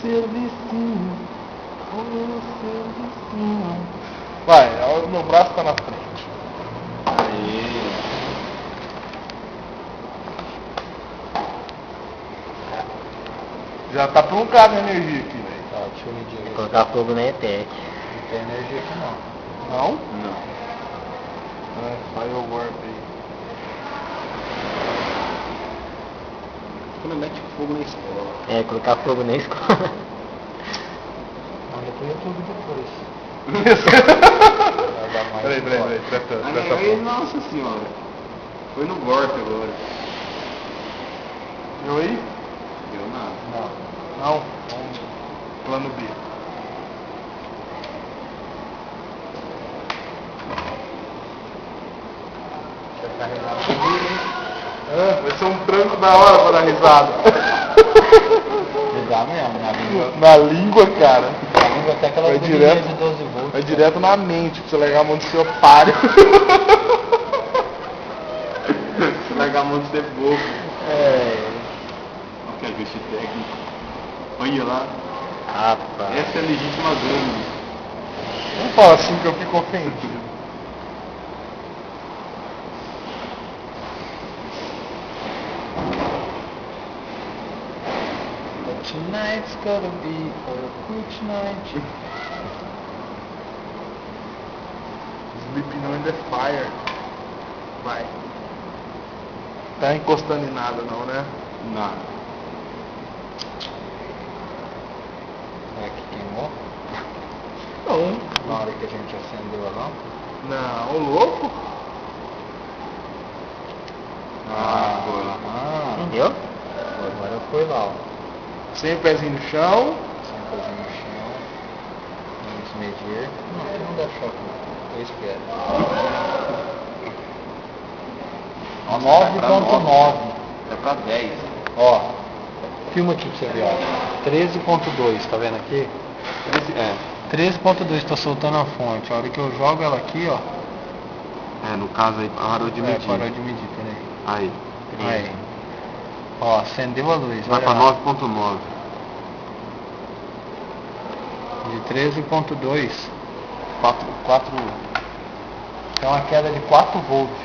servicinho. O servicinho. Vai, o meu braço tá na frente. Aí. Já tá truncado a energia aqui, velho. Tá, deixa eu medir aqui. Colocar fogo na ETEC. Não tem energia aqui não. Não? Não. Saiu o warp aí. Quando mete fogo na escola. É, colocar fogo na escola. Olha pro YouTube depois. Peraí, presta Aí, nossa senhora. Foi no golpe agora. Deu aí? Deu nada. Não. Plano B. Vai ser um tranco da hora pra dar risada. Dá mesmo, na língua. Na língua, cara. Na língua até aquela Vai bombinha direto, de 12 volts. vai direto na mente, pra você largar a mão do seu otário. Se largar a mão de ser bobo. É. Olha que ajuste técnico. Olha lá. Rapaz. Essa é a legítima gangue. Não fala assim que eu fico ofendido. Tonight's gonna be a good night. Sleeping on the fire. Vai. Tá encostando em nada não, né? Nada. Será que queimou? Não. Na hora que a gente acendeu a lâmpada? Não, ô louco. Foi. Entendeu? Agora foi lá, ó. Sem o pezinho no chão. Sem coisinha no chão. Vamos medir. Não, aqui não dá choque não. Eu espero. 9.9. É pra 10. Ó. Filma aqui pra você ver, ó. 13.2, tá vendo aqui? É. 13.2, tá soltando a fonte. A hora que eu jogo ela aqui, ó. É, no caso aí parou de medir. Parou de medir, peraí. Aí. Aí. Ó, acendeu a luz. Vai Olha pra lá. 9.9. De 13.2. 4. Tem uma queda de 4 volts.